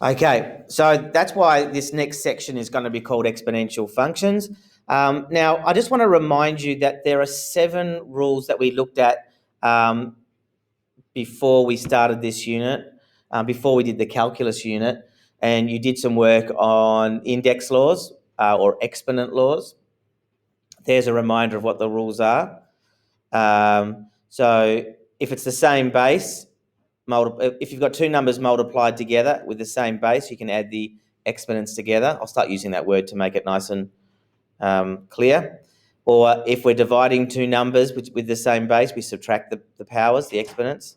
Okay, so that's why this next section is going to be called exponential functions. Now, I just want to remind you that there are 7 rules that we looked at before we started this unit, before we did the calculus unit, and you did some work on index laws or exponent laws. There's a reminder of what the rules are. So if it's the same base, if you've got 2 numbers multiplied together with the same base, you can add the exponents together. I'll start using that word to make it nice and clear. Or if we're dividing 2 numbers with the same base, we subtract the powers, the exponents.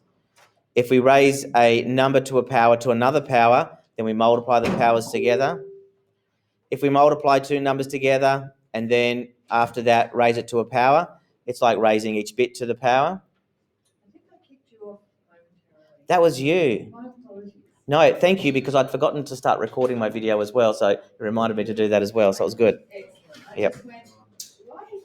If we raise a number to a power to another power, then we multiply the powers together. If we multiply 2 numbers together and then after that raise it to a power, it's like raising each bit to the power. I think I kicked you off momentarily. That was you. My apologies. No, thank you, because I'd forgotten to start recording my video as well, so it reminded me to do that as well, so it was good. Excellent. I Yep. just went, why is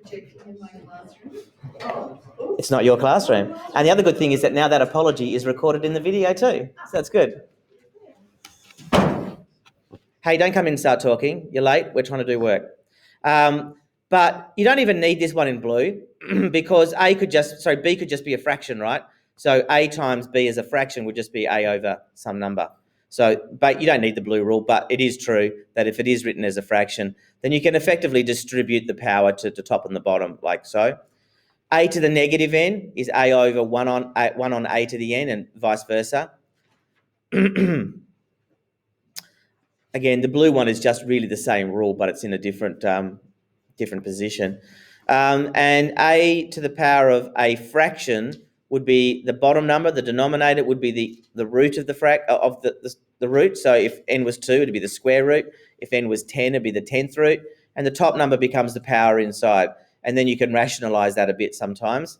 projecting in my classroom? Oh, It's not your classroom. And the other good thing is that now that apology is recorded in the video too, so that's good. Hey, don't come in and start talking. You're late. We're trying to do work. But you don't even need this one in blue because B could just be a fraction, right? So A times B as a fraction would just be A over some number. So, but you don't need the blue rule, but it is true that if it is written as a fraction, then you can effectively distribute the power to the top and the bottom like so. A to the negative n is A over 1 on A to the n and vice versa. Again, the blue one is just really the same rule, but it's in a different position. And A to the power of a fraction would be the bottom number. The denominator would be the root of the root. So if n was 2, it'd be the square root. If n was 10, it'd be the 10th root. And the top number becomes the power inside. And then you can rationalize that a bit sometimes.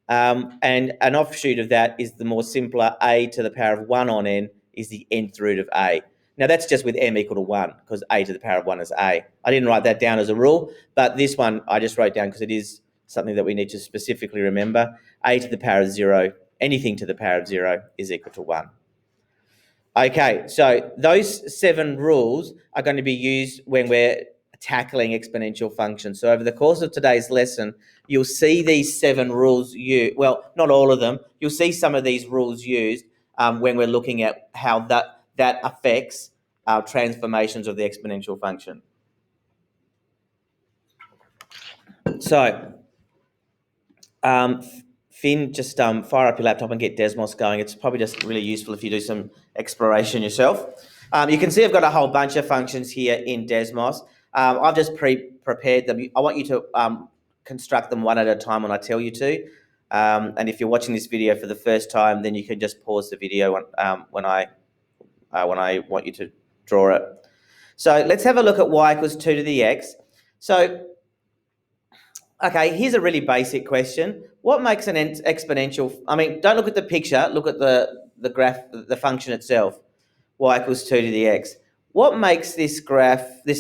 And an offshoot of that is the more simpler A to the power of 1 on n is the nth root of A. Now, that's just with m equal to 1, because A to the power of 1 is A. I didn't write that down as a rule, but this one I just wrote down because it is something that we need to specifically remember. A to the power of 0, anything to the power of 0 is equal to 1. Okay, so those 7 rules are going to be used when we're tackling exponential functions. So over the course of today's lesson, you'll see these 7 rules used. Well, not all of them. You'll see some of these rules used when we're looking at how that affects our transformations of the exponential function. So, Finn, just fire up your laptop and get Desmos going. It's probably just really useful if you do some exploration yourself. You can see I've got a whole bunch of functions here in Desmos. I've just prepared them. I want you to construct them one at a time when I tell you to. And if you're watching this video for the first time, then you can just pause the video when I want you to draw it. So let's have a look at y equals 2 to the x. So, okay, here's a really basic question. What makes an exponential? I mean, don't look at the picture. Look at the graph, the function itself. Y equals 2 to the x. What makes this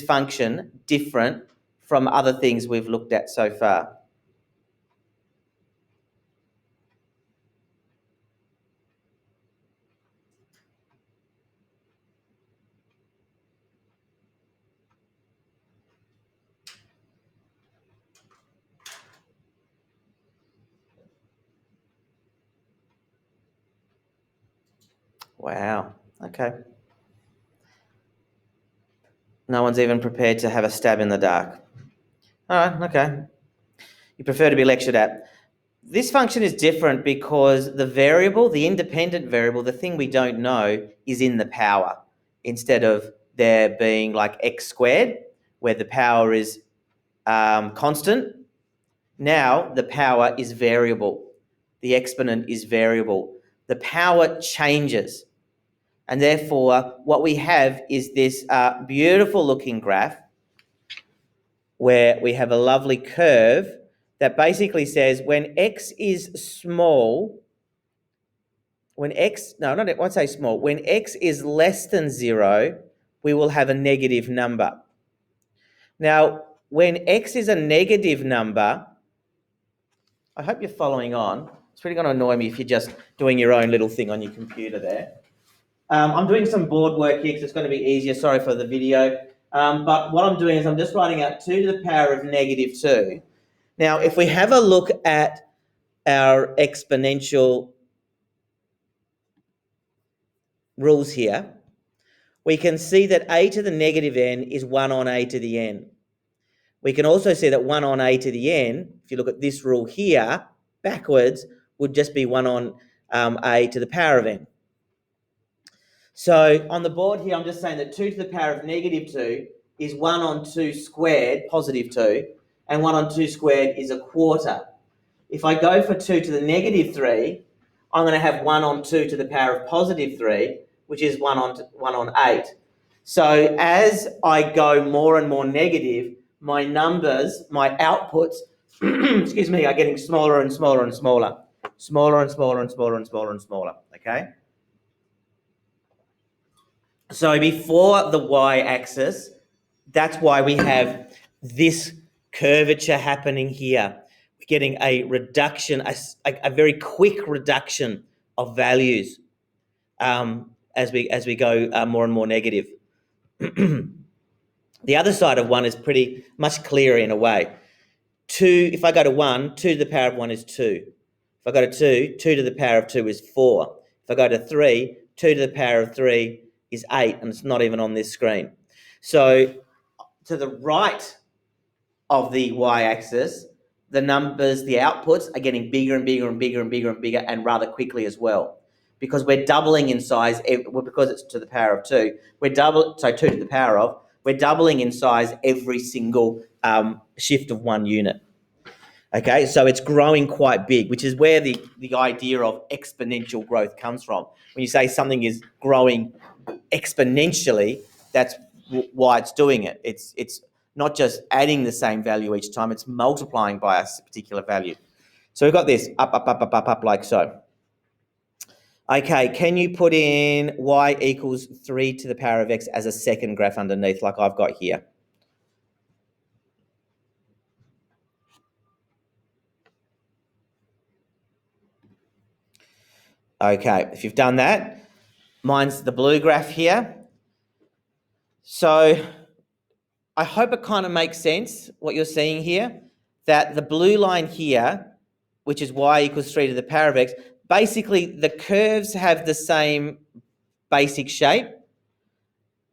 function different from other things we've looked at so far? Wow, okay. No one's even prepared to have a stab in the dark. All right, okay. You prefer to be lectured at. This function is different because the variable, the independent variable, the thing we don't know, is in the power instead of there being like x squared, where the power is constant. Now the power is variable. The exponent is variable. The power changes. And therefore, what we have is this beautiful looking graph where we have a lovely curve that basically says when x is small, when x is less than 0, we will have a negative number. Now, when x is a negative number, I hope you're following on. It's really going to annoy me if you're just doing your own little thing on your computer there. I'm doing some board work here because it's going to be easier. Sorry for the video. But what I'm doing is I'm just writing out 2 to the power of -2. Now, if we have a look at our exponential rules here, we can see that a to the negative n is 1 on a to the n. We can also see that 1 on a to the n, if you look at this rule here, backwards, would just be 1 on a to the power of n. So on the board here, I'm just saying that 2 to the power of -2 is 1 on 2 squared, +2, and 1 on 2 squared is a quarter. If I go for 2 to the -3, I'm going to have 1 on 2 to the power of +3, which is 1 on 8. So as I go more and more negative, my numbers, my outputs, excuse me, are getting smaller and smaller and smaller. Smaller and smaller and smaller and smaller and smaller, okay? So before the y-axis, that's why we have this curvature happening here. We're getting a reduction, a very quick reduction of values as we go more and more negative. The other side of 1 is pretty much clearer in a way. 2, if I go to 1, 2 to the power of 1 is 2. If I go to 2, 2 to the power of 2 is 4. If I go to 3, 2 to the power of 3 is 8, and it's not even on this screen. So to the right of the y-axis, the numbers, the outputs are getting bigger and bigger and bigger and bigger and bigger and rather quickly as well. Because we're doubling in size, because it's to the power of 2, we're 2 to the power of, we're doubling in size every single shift of 1 unit. Okay, so it's growing quite big, which is where the idea of exponential growth comes from. When you say something is growing exponentially, that's why it's doing it. It's not just adding the same value each time, it's multiplying by a particular value. So we've got this up like so. Okay, can you put in y equals 3 to the power of x as a second graph underneath like I've got here? Okay, if you've done that, mine's the blue graph here. So I hope it kind of makes sense what you're seeing here, that the blue line here, which is y equals 3 to the power of x, basically the curves have the same basic shape,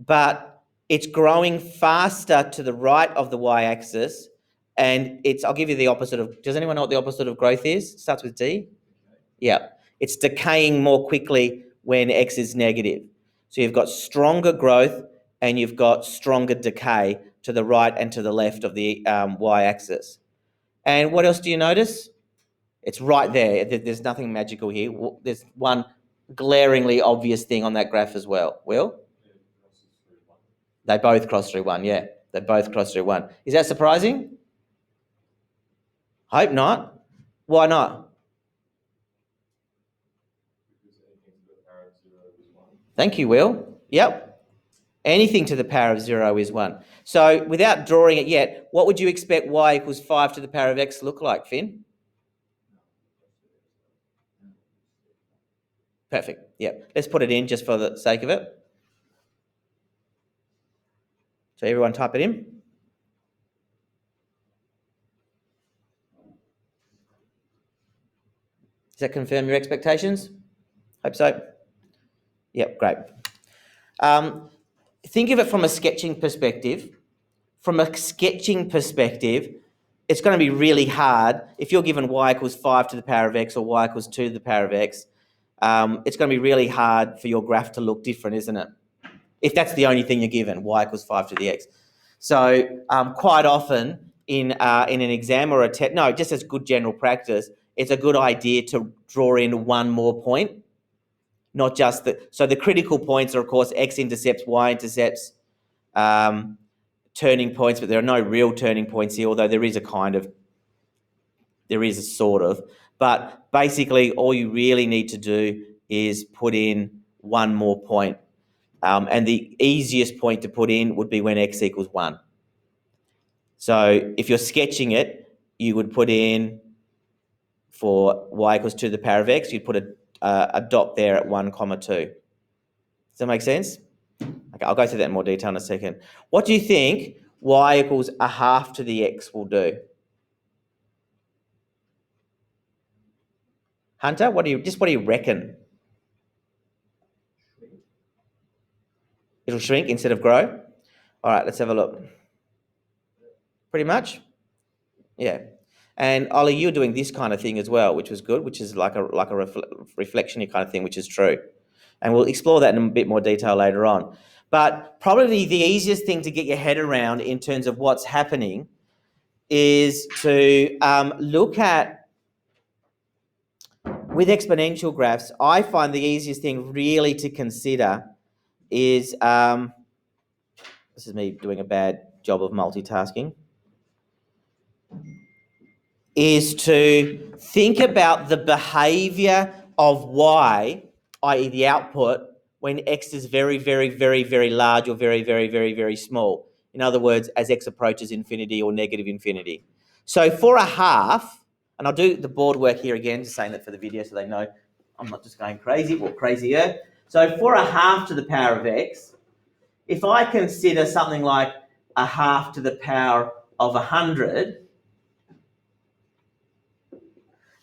but it's growing faster to the right of the y-axis, and I'll give you the opposite of, does anyone know what the opposite of growth is? It starts with D? Yeah. It's decaying more quickly when x is negative. So you've got stronger growth and you've got stronger decay to the right and to the left of the y-axis. And what else do you notice? It's right there. There's nothing magical here. There's one glaringly obvious thing on that graph as well. Will? They both cross through 1, yeah. They both cross through 1. Is that surprising? Hope not. Why not? Thank you, Will. Yep. Anything to the power of 0 is 1. So without drawing it yet, what would you expect y equals 5 to the power of x look like, Finn? Perfect. Yep. Let's put it in just for the sake of it. So everyone type it in. Does that confirm your expectations? Hope so. Yep, great. Think of it from a sketching perspective. From a sketching perspective, it's going to be really hard if you're given y equals 5 to the power of x or y equals 2 to the power of x. It's going to be really hard for your graph to look different, isn't it? If that's the only thing you're given, y equals 5 to the x. So quite often in an exam or a test, no, just as good general practice, it's a good idea to draw in one more point, not just so the critical points are, of course, x-intercepts, y-intercepts, turning points, but there are no real turning points here, although there is a sort of. But basically, all you really need to do is put in one more point. And the easiest point to put in would be when x equals 1. So if you're sketching it, you would put in for y equals 2 to the power of x, you'd put a dot there at 1, 2. Does that make sense? Okay, I'll go through that in more detail in a second. What do you think y equals a half to the x will do? Hunter, what do you reckon? It'll shrink instead of grow? All right, let's have a look. Pretty much? Yeah. And Ollie, you're doing this kind of thing as well, which was good, which is like a reflection kind of thing, which is true. And we'll explore that in a bit more detail later on. But probably the easiest thing to get your head around in terms of what's happening is to look at, with exponential graphs, I find the easiest thing really to consider is, this is me doing a bad job of multitasking, is to think about the behavior of y, i.e. the output, when x is very, very, very, very large or very, very, very, very small. In other words, as x approaches infinity or negative infinity. So for a half, and I'll do the board work here again, just saying that for the video so they know I'm not just going crazy or crazier. So for a half to the power of x, if I consider something like a half to the power of 100,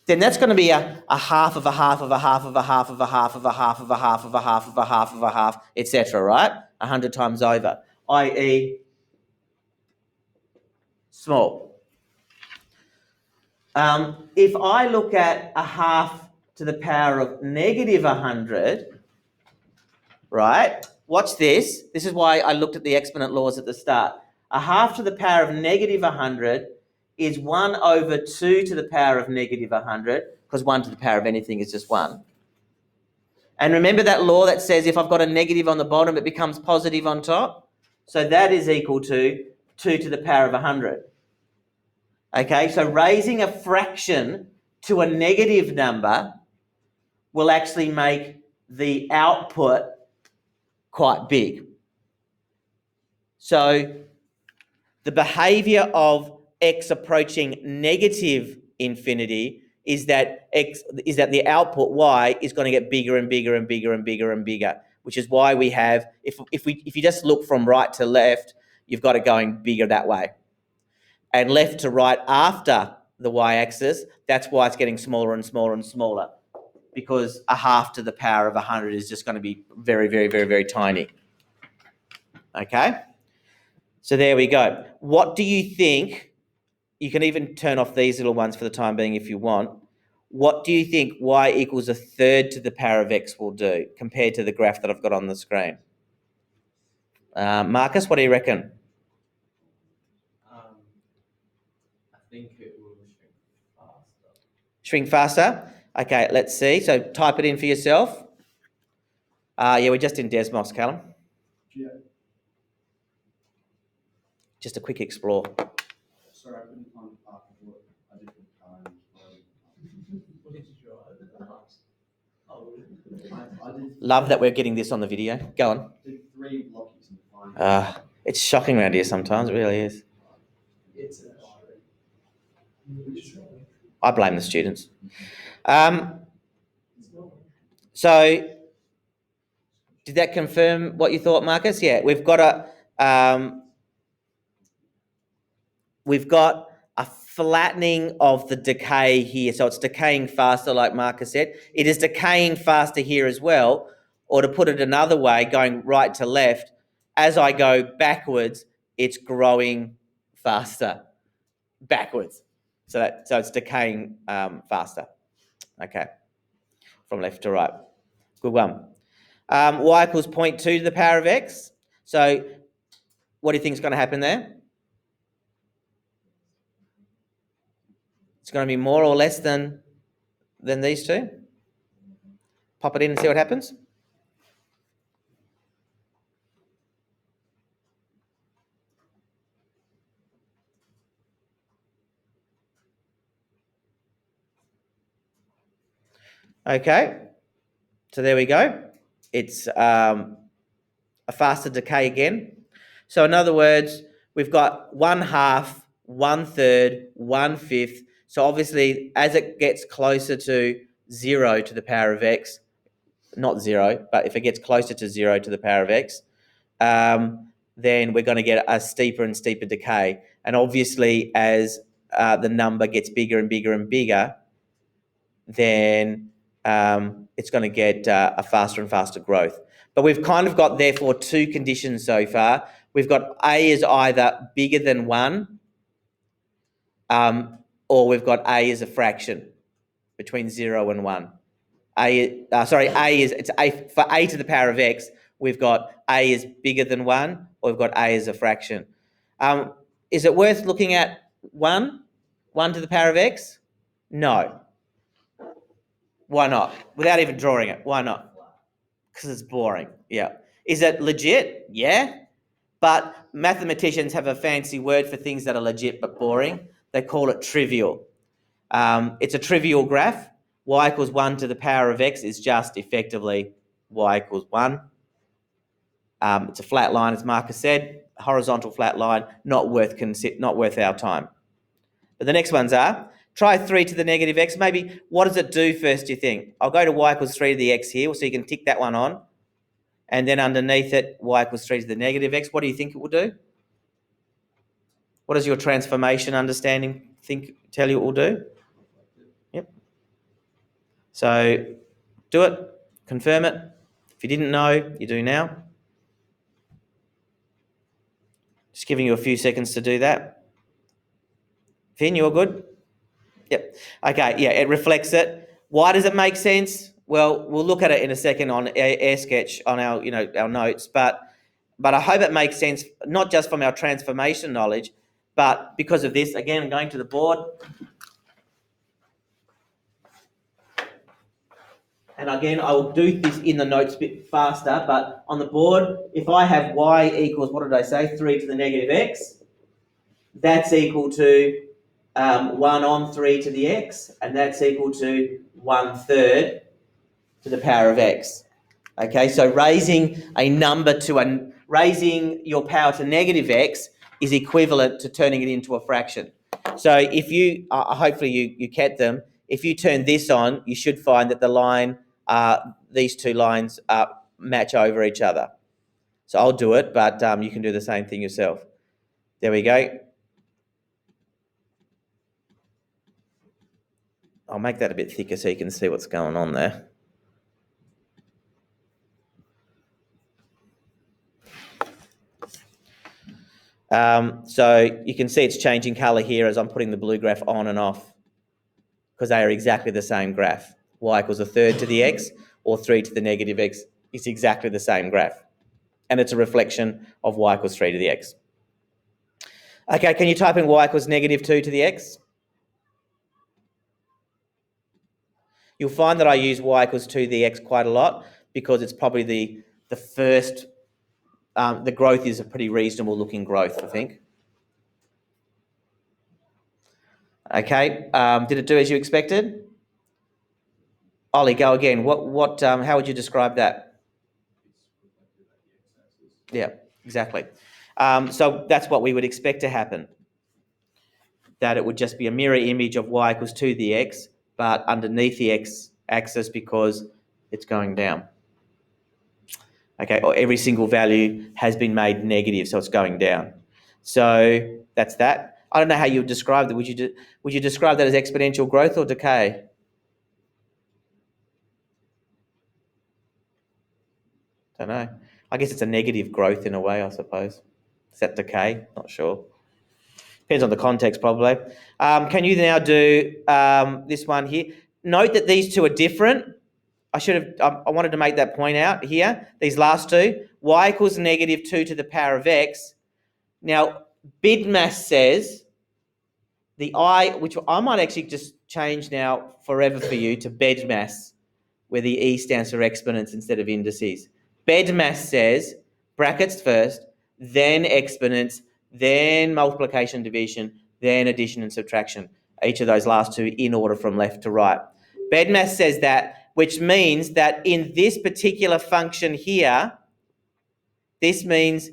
then that's going to be a half of a half of a half of a half of a half of a half of a half of a half of a half of a half, etc., right? 100 times over, i.e. small. If I look at a half to the power of negative 100, right? Watch this. This is why I looked at the exponent laws at the start. A half to the power of negative 100 is 1 over 2 to the power of negative 100, because 1 to the power of anything is just 1. And remember that law that says if I've got a negative on the bottom, it becomes positive on top? So that is equal to 2 to the power of 100. Okay, so raising a fraction to a negative number will actually make the output quite big. So the behavior of x approaching negative infinity is that the output y is going to get bigger and bigger and bigger and bigger and bigger, which is why we have, if you just look from right to left, you've got it going bigger that way. And left to right after the y-axis, that's why it's getting smaller and smaller and smaller, because a half to the power of 100 is just going to be very, very, very, very tiny. Okay? So there we go. What do you think? You can even turn off these little ones for the time being if you want. What do you think y equals a third to the power of x will do compared to the graph that I've got on the screen? Marcus, what do you reckon? I think it will shrink faster. Shrink faster? Okay, let's see. So type it in for yourself. Yeah, we're just in Desmos, Callum. Yeah. Just a quick explore. Sorry, I couldn't find the part of what a different time. What did you draw? Oh, I did. Love that we're getting this on the video. Go on. Did 3 blockies and find. It's shocking around here sometimes. It really is. It's a I blame the students. So, did that confirm what you thought, Marcus? Yeah, we've got a flattening of the decay here. So it's decaying faster, like Marcus said. It is decaying faster here as well. Or to put it another way, going right to left, as I go backwards, it's growing faster backwards. So it's decaying faster. Okay, from left to right. Good one. Y equals 0.2 to the power of x. So what do you think is going to happen there? It's going to be more or less than these two. Pop it in and see what happens. Okay, so there we go. It's a faster decay again. So in other words, we've got 1/2, 1/3, 1/5. So obviously, as it gets closer to 0 to the power of x, not 0, but if it gets closer to 0 to the power of x, then we're going to get a steeper and steeper decay. And obviously, as the number gets bigger and bigger and bigger, then it's going to get a faster and faster growth. But we've kind of got, therefore, two conditions so far. We've got a is either bigger than 1, or we've got a as a fraction between 0 and 1. A is, it's a, for a to the power of x, we've got a is bigger than 1, or we've got a as a fraction. Is it worth looking at 1 to the power of x? No. Why not? Without even drawing it, why not? Because it's boring. Yeah. Is it legit? Yeah. But mathematicians have a fancy word for things that are legit but boring. They call it trivial. It's a trivial graph. Y equals 1 to the power of x is just effectively y equals 1. It's a flat line, as Marcus said, horizontal flat line, not worth our time. But the next ones are, try 3 to the negative x. Maybe, what does it do first, do you think? I'll go to y equals 3 to the x here, so you can tick that one on. And then underneath it, y equals 3 to the negative x. What do you think it will do? What does your transformation understanding tell you it will do? Yep. So do it, confirm it. If you didn't know, you do now. Just giving you a few seconds to do that. Finn, you're good? Yep. Okay, yeah, it reflects it. Why does it make sense? Well, we'll look at it in a second on Air Sketch on our notes, but I hope it makes sense, not just from our transformation knowledge, but because of this. Again, I'm going to the board. And again, I will do this in the notes a bit faster, but on the board, if I have y equals, what did I say, 3 to the negative x, that's equal to 1 on 3 to the x, and that's equal to 1/3 to the power of x. Okay, so raising your power to negative x is equivalent to turning it into a fraction. So if you, hopefully you kept them, if you turn this on, you should find that these two lines match over each other. So I'll do it, but you can do the same thing yourself. There we go. I'll make that a bit thicker so you can see what's going on there. So you can see it's changing colour here as I'm putting the blue graph on and off, because they are exactly the same graph. Y equals 1/3 to the x, or 3 to the negative x is exactly the same graph. And it's a reflection of y equals 3 to the x. Okay, can you type in y equals -2 to the x? You'll find that I use y equals 2 to the x quite a lot, because it's probably the first, the growth is a pretty reasonable looking growth, I think. Okay, did it do as you expected? Ollie, go again. How would you describe that? Yeah, exactly. So that's what we would expect to happen. That it would just be a mirror image of y equals 2 to the x, but underneath the x-axis because it's going down. Okay, or every single value has been made negative, so it's going down. So that's that. I don't know how you would describe that. Would you describe that as exponential growth or decay? Don't know. I guess it's a negative growth in a way, I suppose. Is that decay? Not sure. Depends on the context, probably. Can you now do this one here? Note that these two are different. I wanted to make that point out here. These last two, y equals -2 to the power of x. Now, BIDMAS says the I, which I might actually just change now forever for you to BEDMAS, where the E stands for exponents instead of indices. BEDMAS says brackets first, then exponents, then multiplication, division, then addition and subtraction. Each of those last two in order from left to right. BEDMAS says that, which means that in this particular function here, this means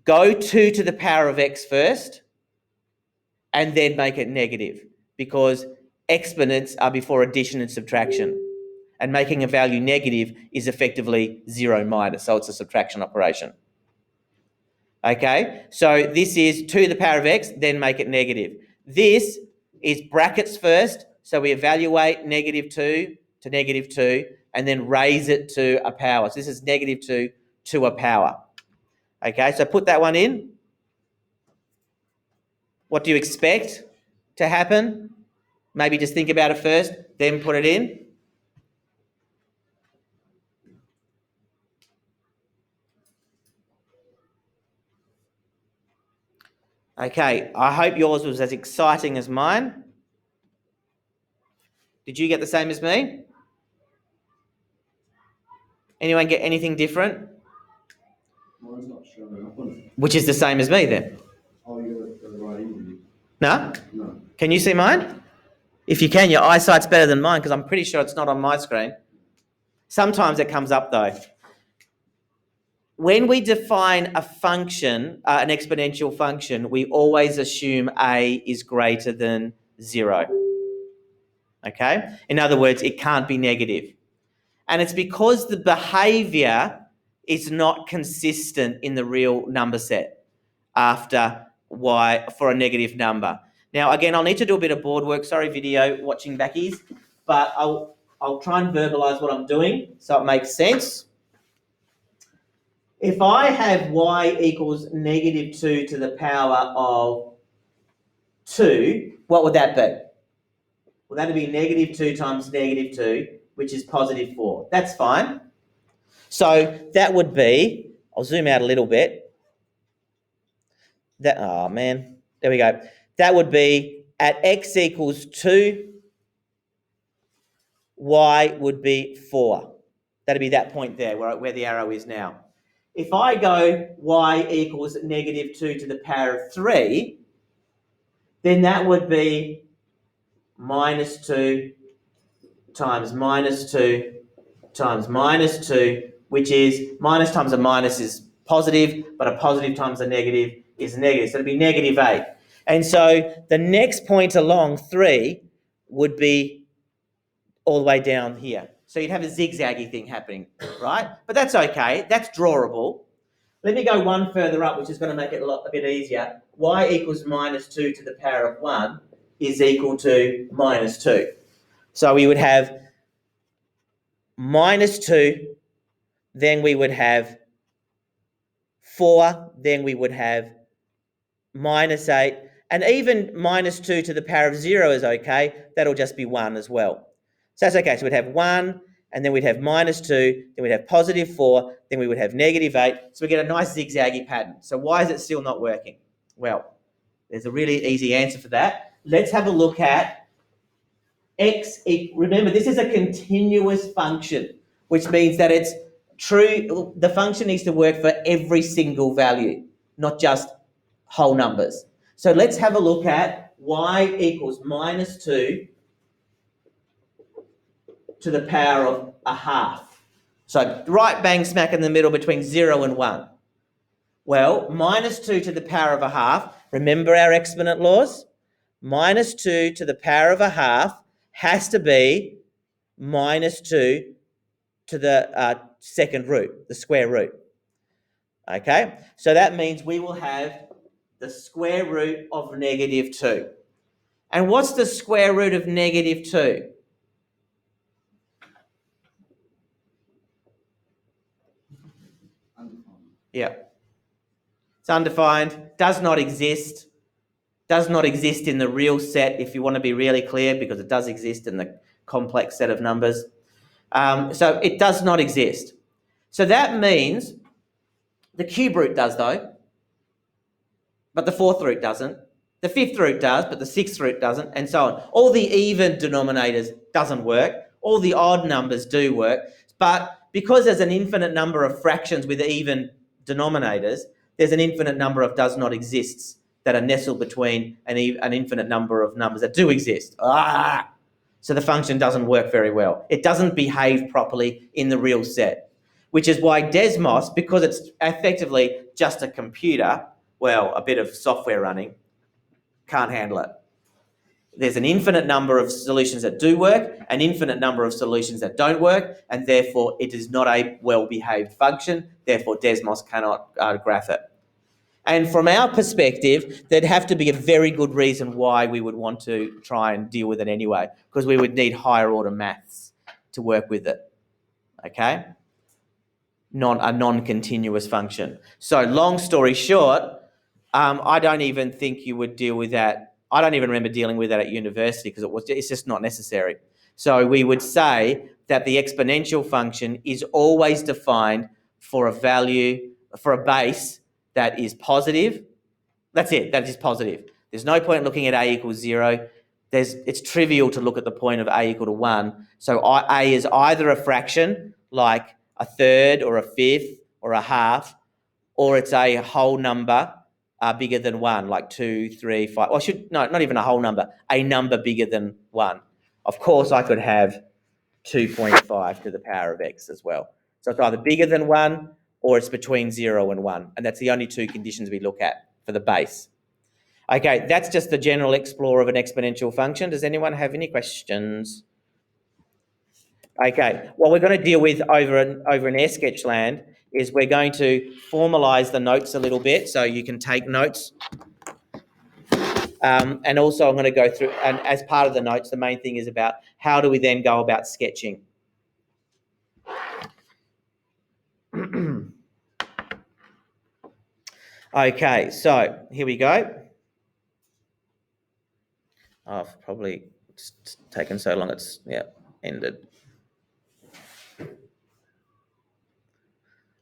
go 2 to the power of x first, and then make it negative, because exponents are before addition and subtraction. and making a value negative is effectively 0 minus, so it's a subtraction operation. Okay, so this is 2 to the power of x, then make it negative. This is brackets first, so we evaluate -2 to -2 and then raise it to a power. So this is -2 to a power. Okay, so put that one in. What do you expect to happen? Maybe just think about it first, then put it in. Okay, I hope yours was as exciting as mine. Did you get the same as me? Anyone get anything different? Mine's not showing up on it. Which is the same as me then? Oh, you got the right in. No? No. Can you see mine? If you can, your eyesight's better than mine because I'm pretty sure it's not on my screen. Sometimes it comes up though. When we define a function, an exponential function, we always assume a is greater than 0. Okay? In other words, it can't be negative. And it's because the behavior is not consistent in the real number set after y for a negative number. Now, again, I'll need to do a bit of board work. Sorry, video watching backies, but I'll try and verbalize what I'm doing so it makes sense. If I have y equals -2 to the power of 2, what would that be? Well, that would be -2 times -2, which is +4. That's fine. So that would be, I'll zoom out a little bit. Oh man, there we go. That would be at x equals 2, y would be 4. That'd be that point there where the arrow is now. If I go y equals -2 to the power of 3, then that would be -2 times -2 times -2, which is minus times a minus is positive, but a positive times a negative is negative. So it'd be -8. And so the next point along 3 would be all the way down here. So you'd have a zigzaggy thing happening, right? But that's okay. That's drawable. Let me go one further up, which is going to make it a bit easier. Y equals -2 to the power of 1 is equal to -2. So we would have -2, then we would have 4, then we would have -8, and even -2 to the power of 0 is okay. That'll just be 1 as well. So that's okay. So we'd have 1, and then we'd have -2, then we'd have +4, then we would have -8. So we get a nice zigzaggy pattern. So why is it still not working? Well, there's a really easy answer for that. Let's have a look at x. Remember, this is a continuous function, which means that it's true. The function needs to work for every single value, not just whole numbers. So let's have a look at y equals -2 to the power of 1/2. So right bang smack in the middle between 0 and 1. Well, -2 to the power of 1/2, remember our exponent laws? -2 to the power of 1/2 has to be -2 to the second root, the square root. Okay, so that means we will have the square root of -2. And what's the square root of -2? Yeah. It's undefined, does not exist in the real set, if you want to be really clear, because it does exist in the complex set of numbers. So it does not exist. So that means the cube root does though, but the fourth root doesn't. The fifth root does, but the sixth root doesn't, and so on. All the even denominators doesn't work. All the odd numbers do work. But because there's an infinite number of fractions with even denominators, there's an infinite number of does not exists that are nestled between an infinite number of numbers that do exist. So the function doesn't work very well. It doesn't behave properly in the real set, which is why Desmos, because it's effectively just a computer, well, a bit of software running, can't handle it. there's an infinite number of solutions that do work, an infinite number of solutions that don't work, and therefore it is not a well-behaved function. Therefore, Desmos cannot graph it. And from our perspective, there'd have to be a very good reason why we would want to try and deal with it anyway, because we would need higher order maths to work with it, okay? A non-continuous function. So long story short, I don't even think you would deal with that. I don't even remember dealing with that at university because it's just not necessary. So we would say that the exponential function is always defined for a value, for a base that is positive. That's it, that is positive. There's no point looking at a equals 0. It's trivial to look at the point of a equal to 1. So a is either a fraction, like a third or a fifth or a half, or it's a whole number bigger than 1, like 2, 3, 5. Or not even a whole number, a number bigger than 1. Of course, I could have 2.5 to the power of x as well. So it's either bigger than 1 or it's between 0 and 1. And that's the only two conditions we look at for the base. Okay, that's just the general explore of an exponential function. Does anyone have any questions? Okay, what we're going to deal with over in AirSketchland is we're going to formalise the notes a little bit so you can take notes. And also I'm going to go through, and as part of the notes, the main thing is about how do we then go about sketching. Okay, so here we go. Oh, I've probably taken so long it's, ended.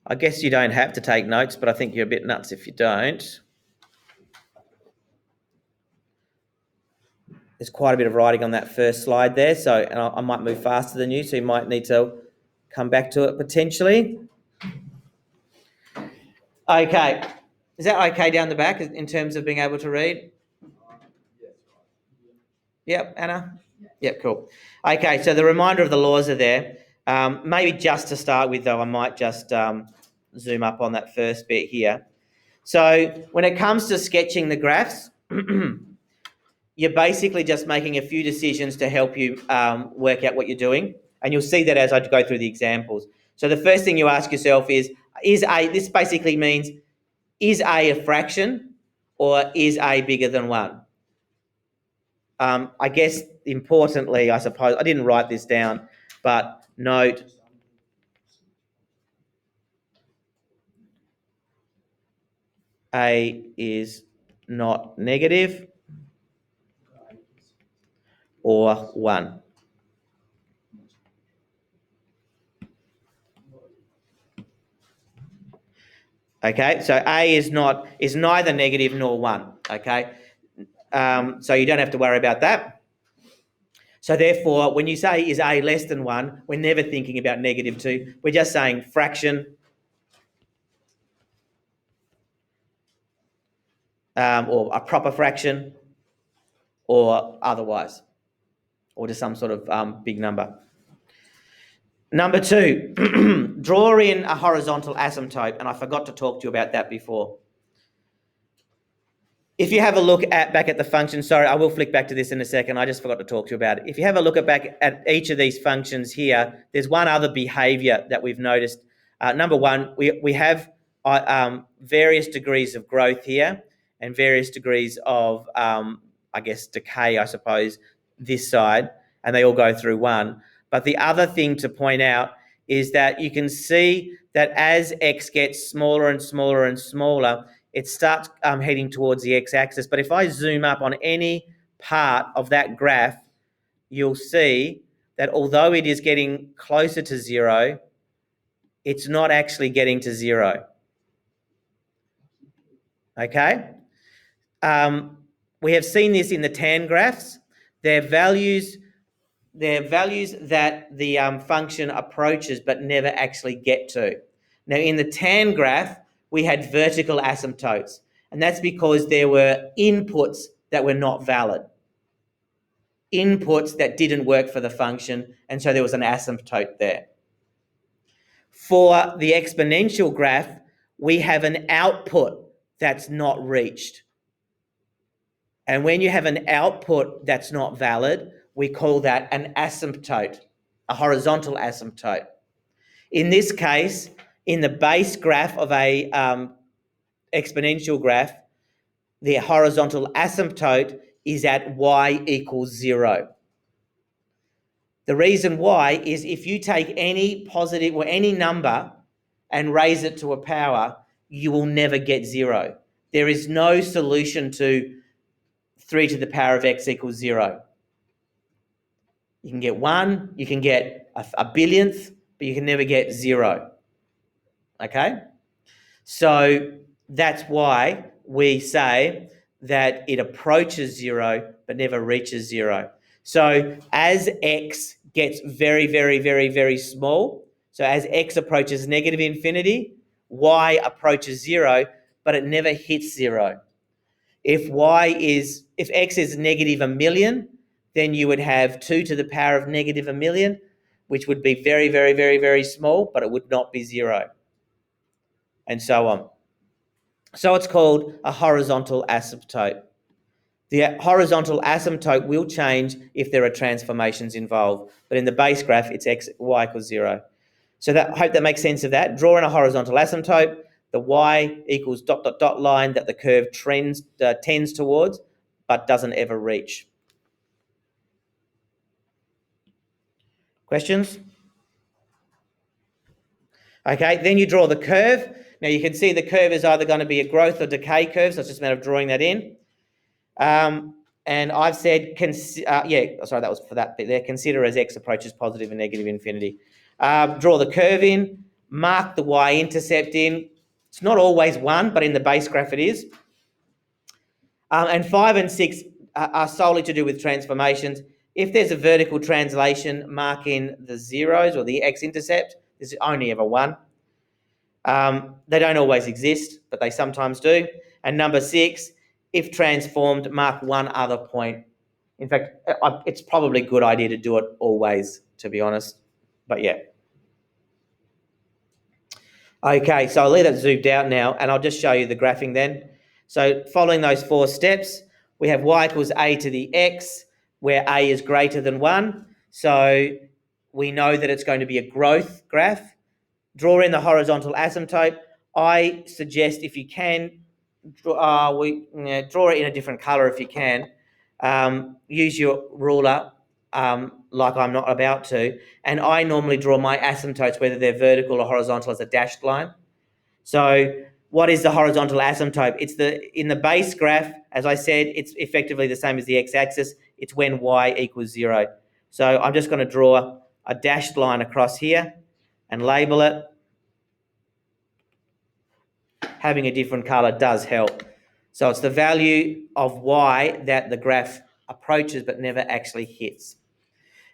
I guess you don't have to take notes, but I think you're a bit nuts if you don't. There's quite a bit of writing on that first slide there, so and I might move faster than you, so you might need to come back to it potentially. Okay, is that okay down the back in terms of being able to read? Yep, Anna? Yep, cool. Okay, so the reminder of the laws are there. Maybe just to start with, though, I might just zoom up on that first bit here. So when it comes to sketching the graphs, you're basically just making a few decisions to help you work out what you're doing. And you'll see that as I go through the examples. So the first thing you ask yourself is A, this basically means, is A a fraction or is A bigger than 1? I guess importantly, I suppose, I didn't write this down, but note A is not negative or 1. Okay, so A is neither negative nor 1. Okay, so you don't have to worry about that. So therefore, when you say is A less than 1, we're never thinking about -2. We're just saying fraction or a proper fraction or otherwise, or just some sort of big number. Number 2, draw in a horizontal asymptote, and I forgot to talk to you about that before. If you have a look back at the function, sorry, I will flick back to this in a second. I just forgot to talk to you about it. If you have a look back at each of these functions here, there's one other behaviour that we've noticed. Number 1, we have various degrees of growth here and various degrees of, I guess, decay, I suppose, this side, and they all go through 1. But the other thing to point out is that you can see that as x gets smaller and smaller and smaller, it starts heading towards the x-axis. But if I zoom up on any part of that graph, you'll see that although it is getting closer to 0, it's not actually getting to 0. Okay? We have seen this in the tan graphs. They're values that the function approaches but never actually get to. Now, in the tan graph, we had vertical asymptotes, and that's because there were inputs that were not valid, inputs that didn't work for the function, and so there was an asymptote there. For the exponential graph, we have an output that's not reached. And when you have an output that's not valid, we call that an asymptote, a horizontal asymptote. In this case, in the base graph of a exponential graph, the horizontal asymptote is at y equals 0. The reason why is if you take any positive or any number and raise it to a power, you will never get 0. There is no solution to 3 to the power of x equals 0. You can get 1, you can get a billionth, but you can never get 0. Okay? So that's why we say that it approaches 0 but never reaches 0. So as x gets very, very, very, very small, so as x approaches negative infinity, y approaches 0, but it never hits 0. If x is negative a million, then you would have 2 to the power of negative a million, which would be very, very, very, very small, but it would not be 0, and so on. So it's called a horizontal asymptote. The horizontal asymptote will change if there are transformations involved, but in the base graph, it's y equals 0. So I hope that makes sense of that. Draw in a horizontal asymptote, the y equals ... line that the curve tends towards, but doesn't ever reach. Questions? Okay, then you draw the curve. Now you can see the curve is either going to be a growth or decay curve, so it's just a matter of drawing that in. And I've said, that was for that bit there. Consider as x approaches positive and negative infinity. Draw the curve in, mark the y-intercept in. It's not always 1, but in the base graph it is. And 5 and 6 are solely to do with transformations. If there's a vertical translation, mark in the zeros or the x-intercept. There's only ever 1. They don't always exist, but they sometimes do. And number 6, if transformed, mark one other point. In fact, it's probably a good idea to do it always, to be honest. But yeah. Okay, so I'll leave that zoomed out now, and I'll just show you the graphing then. So following those 4 steps, we have y equals a to the x, where a is greater than 1. So we know that it's going to be a growth graph. Draw in the horizontal asymptote. I suggest if you can, draw it in a different color if you can. Use your ruler like I'm not about to. And I normally draw my asymptotes, whether they're vertical or horizontal, as a dashed line. So what is the horizontal asymptote? It's in the base graph, as I said, it's effectively the same as the x-axis. It's when y equals 0. So I'm just going to draw a dashed line across here and label it. Having a different color does help. So it's the value of y that the graph approaches but never actually hits.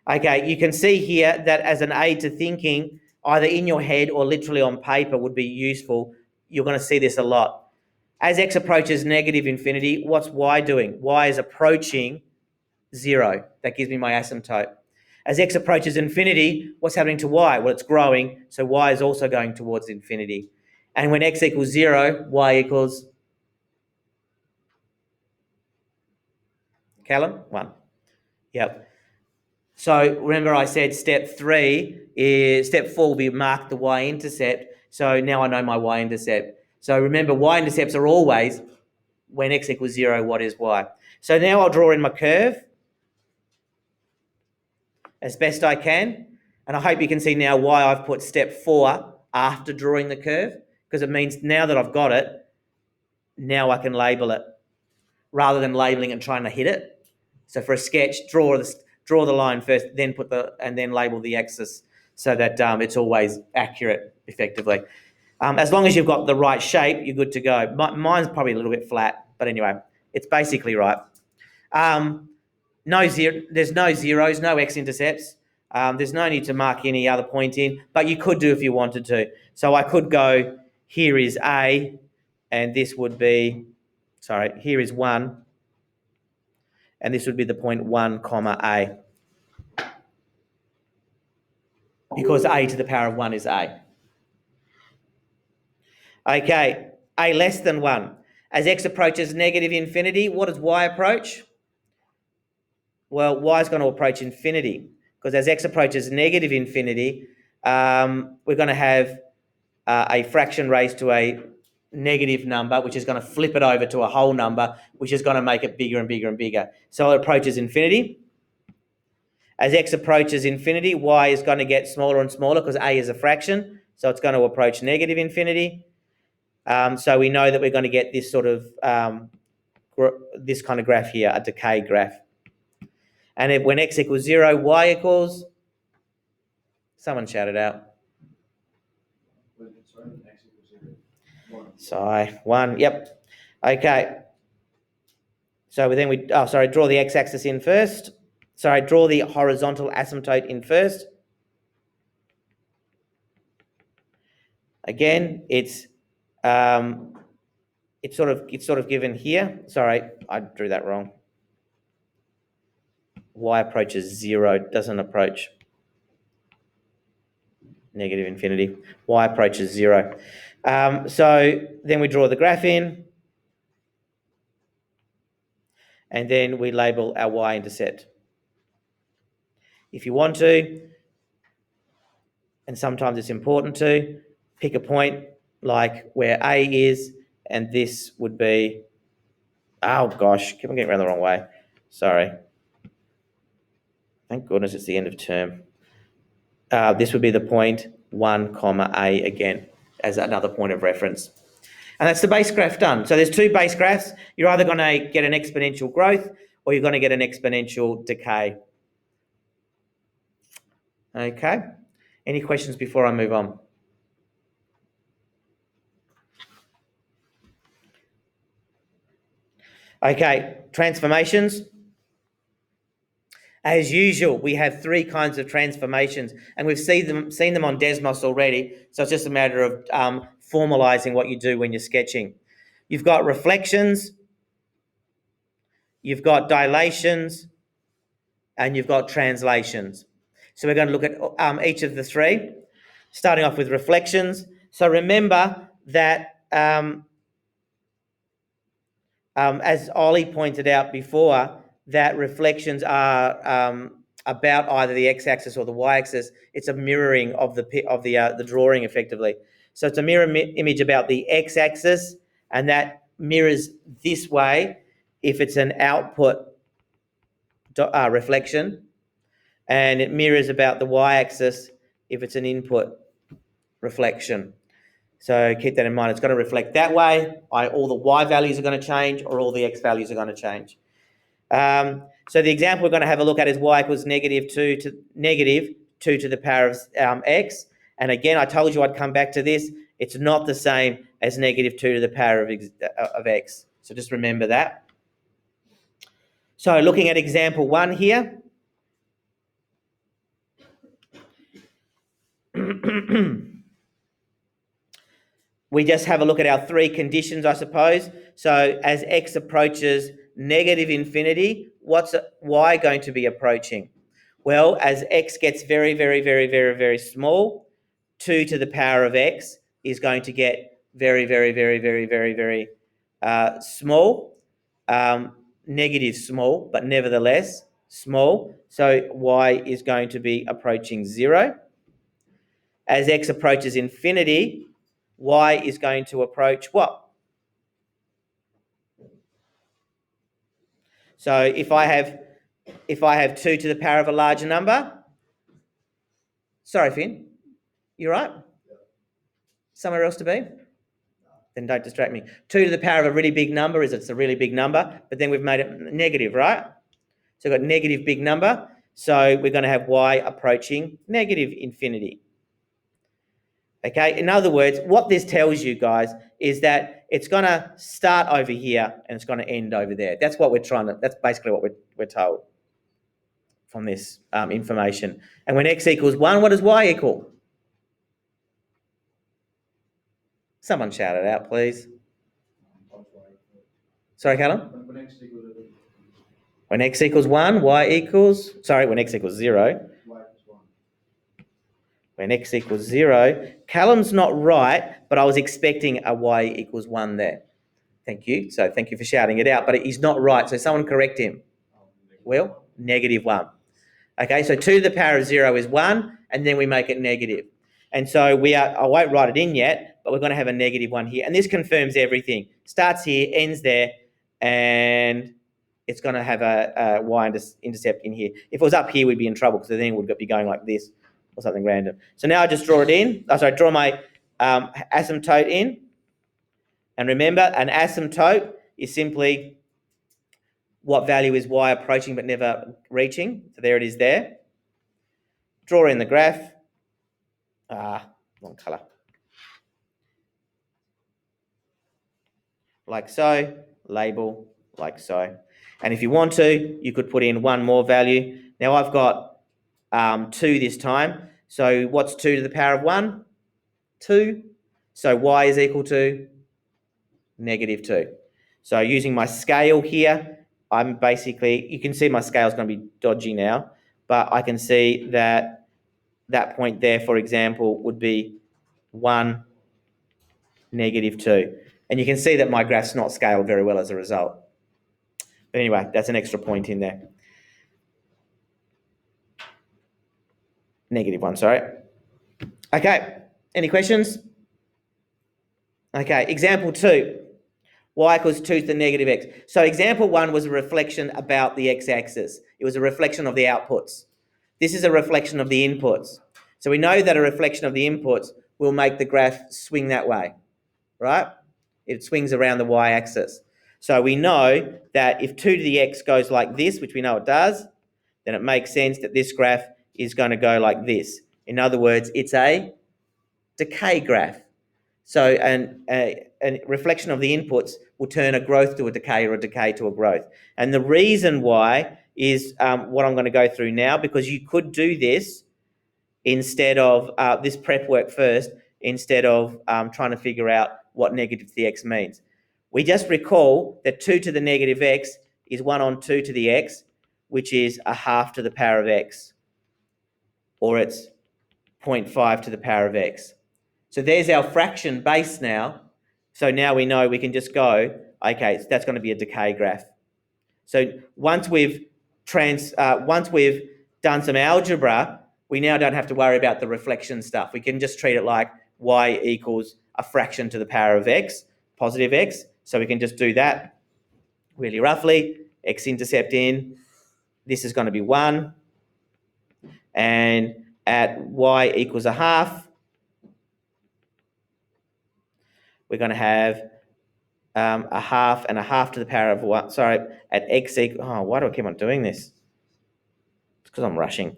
Okay, you can see here that as an aid to thinking, either in your head or literally on paper would be useful. You're going to see this a lot. As x approaches negative infinity, what's y doing? Y is approaching 0. That gives me my asymptote. As x approaches infinity, what's happening to y? Well, it's growing, so y is also going towards infinity. And when x equals 0, y equals... Callum? 1. Yep. So remember I said step 4 will be mark the y-intercept. So now I know my y-intercept. So remember, y-intercepts are always when x equals 0, what is y? So now I'll draw in my curve as best I can. And I hope you can see now why I've put step 4 after drawing the curve, because it means now that I've got it, now I can label it rather than labeling it and trying to hit it. So for a sketch, draw the line first, then and then label the axis so that it's always accurate, effectively. As long as you've got the right shape, you're good to go. Mine's probably a little bit flat, but anyway, it's basically right. There's no zeros, no x-intercepts. There's no need to mark any other point in, but you could do if you wanted to. So I could go, here is A, and this would be, here is 1, and this would be the point 1, comma A. Because A to the power of 1 is A. Okay, A less than 1. As x approaches negative infinity, what does y approach? Well, y is going to approach infinity, because as x approaches negative infinity, we're going to have a fraction raised to a negative number, which is going to flip it over to a whole number, which is going to make it bigger and bigger and bigger. So it approaches infinity. As x approaches infinity, y is going to get smaller and smaller because a is a fraction, so it's going to approach negative infinity. So we know that we're going to get this sort of this kind of graph here, a decay graph. And when x equals 0, y equals... Someone shout it out. Sorry, 1, yep. Okay. So then draw the x-axis in first. Sorry, draw the horizontal asymptote in first. Again, it's sort of given here. Sorry, I drew that wrong. Y approaches 0, doesn't approach negative infinity. Y approaches 0. So then we draw the graph in, and then we label our y-intercept. If you want to, and sometimes it's important to, pick a point like where A is, and this would be... Oh gosh, keep on getting around the wrong way. Sorry. Thank goodness it's the end of term. This would be the point 1, A again, as another point of reference. And that's the base graph done. So there's 2 base graphs. You're either going to get an exponential growth or you're going to get an exponential decay. Okay. Any questions before I move on? Okay, transformations. As usual, we have 3 kinds of transformations, and we've seen them on Desmos already, so it's just a matter of formalising what you do when you're sketching. You've got reflections, you've got dilations, and you've got translations. So we're going to look at each of the 3, starting off with reflections. So remember that as Ollie pointed out before, that reflections are about either the x-axis or the y-axis. It's a mirroring of the drawing, effectively. So it's a mirror image about the x-axis, and that mirrors this way if it's an output reflection, and it mirrors about the y-axis if it's an input reflection. So keep that in mind. It's going to reflect that way. All the y values are going to change, or all the x values are going to change. So the example we're going to have a look at is y equals negative 2 to the power of x. And again, I told you I'd come back to this. It's not the same as negative 2 to the power of x. So just remember that. So looking at example 1 here. We just have a look at our 3 conditions, I suppose. So as x approaches negative infinity, what's y going to be approaching? Well, as x gets very, very, very, very, very small, 2 to the power of x is going to get very, very, very, very, very, very small, negative small, but nevertheless small. So y is going to be approaching 0. As x approaches infinity, y is going to approach what? So if I have 2 to the power of a larger number, sorry, Finn, you right? Somewhere else to be? Then don't distract me. 2 to the power of a really big number it's a really big number, but then we've made it negative, right? So we've got negative big number, so we're going to have y approaching negative infinity. Okay, in other words, what this tells you guys is that it's going to start over here and it's going to end over there. That's basically what we're told from this information. And when x equals 1, what does y equal? Someone shout it out, please. Sorry, Callum? When x equals 1, when x equals 0. When x equals 0, Callum's not right, but I was expecting a y equals 1 there. Thank you. So thank you for shouting it out, but he's not right. So someone correct him. Well, -1. Okay, so 2 to the power of 0 is 1, and then we make it negative. And so I won't write it in yet, but we're going to have a -1 here. And this confirms everything. Starts here, ends there, and it's going to have a y-intercept in here. If it was up here, we'd be in trouble because then it would be going like this or something random. So now I just draw it in. Draw my asymptote in. And remember, an asymptote is simply what value is y approaching but never reaching. So there it is there. Draw in the graph. Wrong colour. Like so, label like so. And if you want to, you could put in one more value. Now I've got 2 this time. So what's 2 to the power of 1? 2. So y is equal to -2. So using my scale here, I'm basically, you can see my scale is going to be dodgy now, but I can see that that point there, for example, would be 1, -2. And you can see that my graph's not scaled very well as a result. But anyway, that's an extra point in there. -1, sorry. Okay, any questions? Okay, example 2. Y equals 2 to the -x. So example 1 was a reflection about the x-axis. It was a reflection of the outputs. This is a reflection of the inputs. So we know that a reflection of the inputs will make the graph swing that way, right? It swings around the y-axis. So we know that if 2 to the x goes like this, which we know it does, then it makes sense that this graph is going to go like this. In other words, it's a decay graph. So a reflection of the inputs will turn a growth to a decay or a decay to a growth. And the reason why is what I'm going to go through now, because you could do this instead of this prep work first, instead of trying to figure out what -x means. We just recall that 2 to the -x is 1 on 2 to the x, which is a half to the power of x, or it's 0.5 to the power of x. So there's our fraction base now. So now we know we can just go, okay, so that's going to be a decay graph. So once we've done some algebra, we now don't have to worry about the reflection stuff. We can just treat it like y equals a fraction to the power of x, positive x. So we can just do that really roughly. X-intercept in, this is going to be 1. And at y equals a half, we're going to have a half and a half to the power of 1. Sorry, at x equals, why do I keep on doing this? It's because I'm rushing.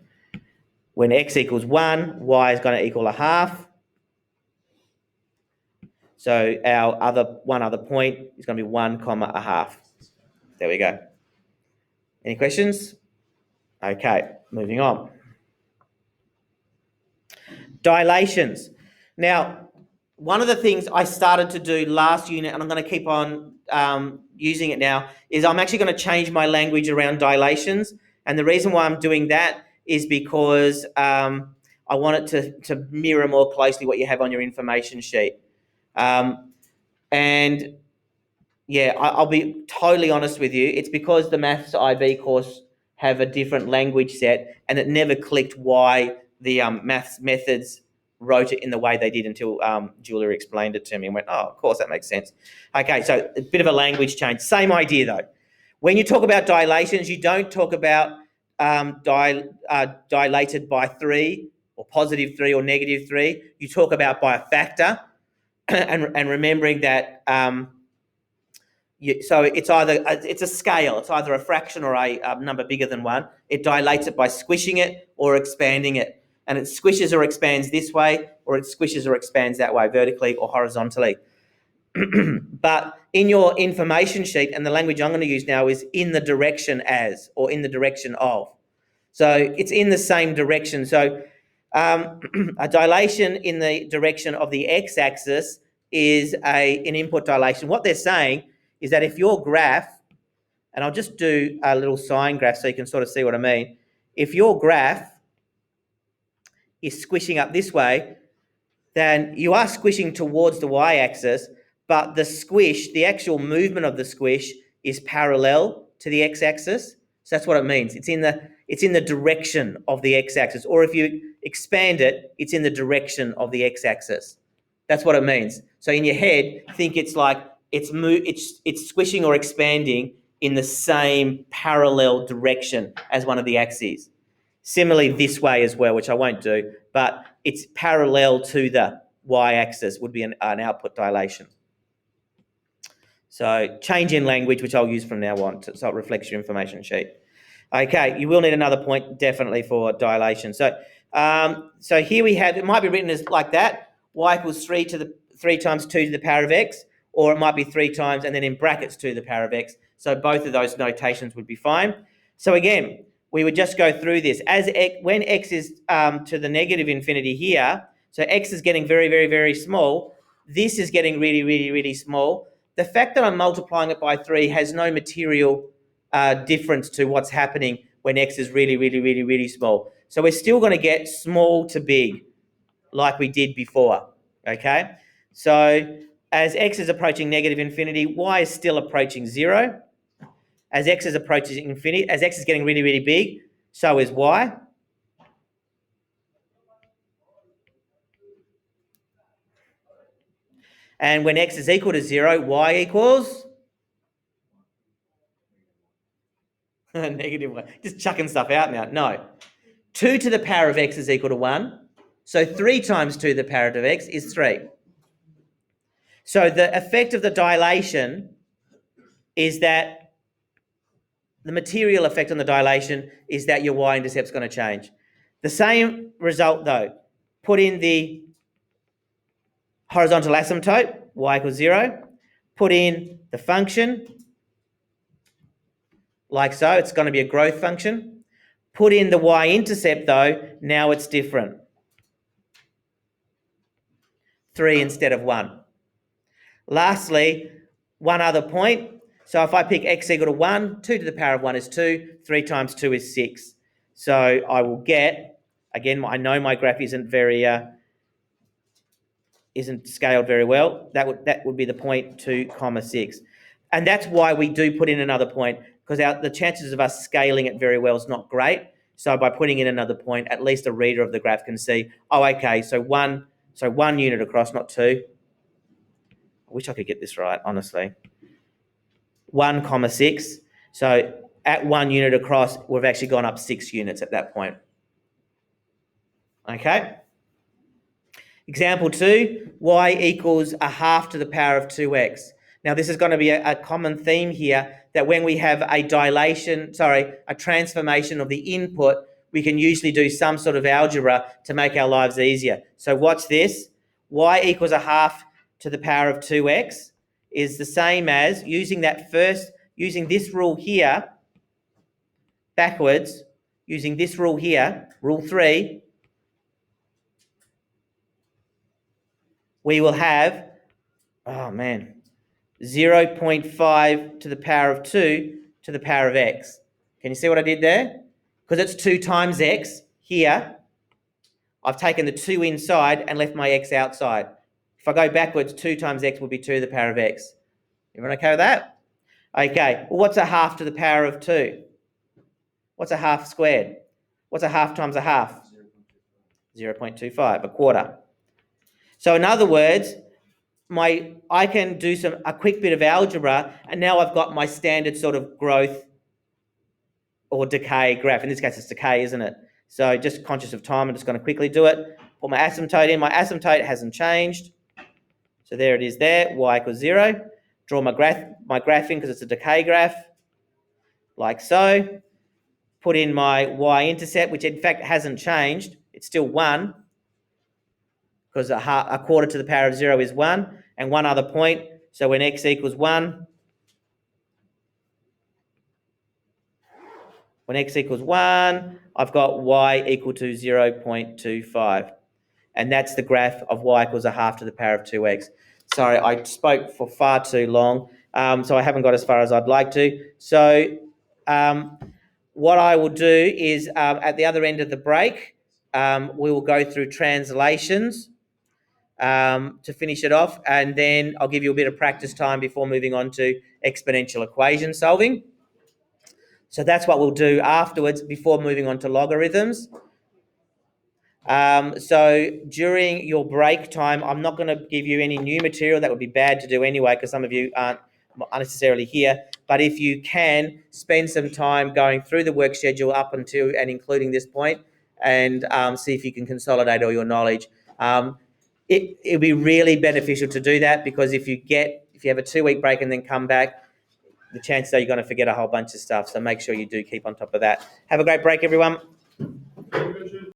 When x equals 1, y is going to equal a half. So our one other point is going to be 1 comma a half. There we go. Any questions? Okay, moving on. Dilations. Now, one of the things I started to do last unit, and I'm going to keep on using it now, is I'm actually going to change my language around dilations. And the reason why I'm doing that is because I want it to mirror more closely what you have on your information sheet. And yeah, I'll be totally honest with you. It's because the Maths IB course have a different language set, and it never clicked why the maths methods wrote it in the way they did until Julia explained it to me and went, oh, of course, that makes sense. Okay, so a bit of a language change. Same idea, though. When you talk about dilations, you don't talk about dilated by 3 or +3 or -3. You talk about by a factor and remembering that so it's a scale. It's either a fraction or a number bigger than 1. It dilates it by squishing it or expanding it. And it squishes or expands this way, or it squishes or expands that way, vertically or horizontally. But in your information sheet, and the language I'm going to use now is in the direction as, or in the direction of. So it's in the same direction. So a dilation in the direction of the x-axis is an input dilation. What they're saying is that if your graph, and I'll just do a little sine graph so you can sort of see what I mean. If your graph is squishing up this way, then you are squishing towards the y-axis, but the squish, the actual movement of the squish, is parallel to the x-axis. So that's what it means. It's in the direction of the x-axis, or if you expand it, it's in the direction of the x-axis. That's what it means. So in your head, think it's like it's squishing or expanding in the same parallel direction as one of the axes. Similarly, this way as well, which I won't do, but it's parallel to the y-axis would be an output dilation. So change in language, which I'll use from now on, so it reflects your information sheet. Okay, you will need another point definitely for dilation. So here we have, it might be written as like that, y equals 3 times 2 to the power of x, or it might be 3 times and then in brackets 2 to the power of x. So both of those notations would be fine. So again, we would just go through this. When x is to the negative infinity here, so x is getting very, very, very small, this is getting really, really, really small. The fact that I'm multiplying it by 3 has no material difference to what's happening when x is really, really, really, really small. So we're still going to get small to big like we did before, okay? So as x is approaching negative infinity, y is still approaching 0. As x is approaching infinity, as x is getting really, really big, so is y. And when x is equal to 0, y equals negative 1. Just chucking stuff out now. No. 2 to the power of x is equal to 1. So 3 times 2 to the power of x is 3. So the effect of the dilation is that the material effect on the dilation is that your y-intercept is going to change. The same result though, put in the horizontal asymptote, y equals 0, put in the function, like so, it's going to be a growth function. Put in the y-intercept though, now it's different. 3 instead of 1. Lastly, one other point. So if I pick x equal to 1, 2 to the power of 1 is 2, 3 times 2 is 6. So I will get, again, I know my graph isn't scaled very well. That would be the point 2, 6. And that's why we do put in another point, because the chances of us scaling it very well is not great. So by putting in another point, at least a reader of the graph can see, oh, okay, so one unit across, not 2. I wish I could get this right, honestly. 1, 6. So at 1 unit across, we've actually gone up 6 units at that point. Okay. Example 2, y equals a half to the power of 2x. Now this is going to be a common theme here, that when we have a transformation of the input, we can usually do some sort of algebra to make our lives easier. So watch this. Y equals a half to the power of 2x is the same as using this rule here backwards, using this rule here, rule 3, we will have, 0.5 to the power of 2 to the power of x. Can you see what I did there? Because it's 2 times x here, I've taken the 2 inside and left my x outside. If I go backwards, 2 times x will be 2 to the power of x. Everyone okay with that? Okay, well, what's a half to the power of 2? What's a half squared? What's a half times a half? 0.25, a quarter. So in other words, I can do a quick bit of algebra, and now I've got my standard sort of growth or decay graph. In this case, it's decay, isn't it? So just conscious of time, I'm just going to quickly do it. Put my asymptote in. My asymptote hasn't changed. So there it is there, y equals 0. Draw my graph in because it's a decay graph, like so. Put in my y-intercept, which in fact hasn't changed. It's still 1, because a quarter to the power of 0 is 1. And one other point, so when x equals 1, I've got y equal to 0.25. And that's the graph of y equals a half to the power of 2x. Sorry, I spoke for far too long, so I haven't got as far as I'd like to. So what I will do is at the other end of the break, we will go through translations. to finish it off, and then I'll give you a bit of practice time before moving on to exponential equation solving. So that's what we'll do afterwards before moving on to logarithms. So during your break time, I'm not going to give you any new material. That would be bad to do anyway, because some of you aren't unnecessarily here. But if you can, spend some time going through the work schedule up until and including this point, and see if you can consolidate all your knowledge. It'll be really beneficial to do that, because if you have a 2-week break and then come back, the chances are you're going to forget a whole bunch of stuff. So make sure you do keep on top of that. Have a great break, everyone.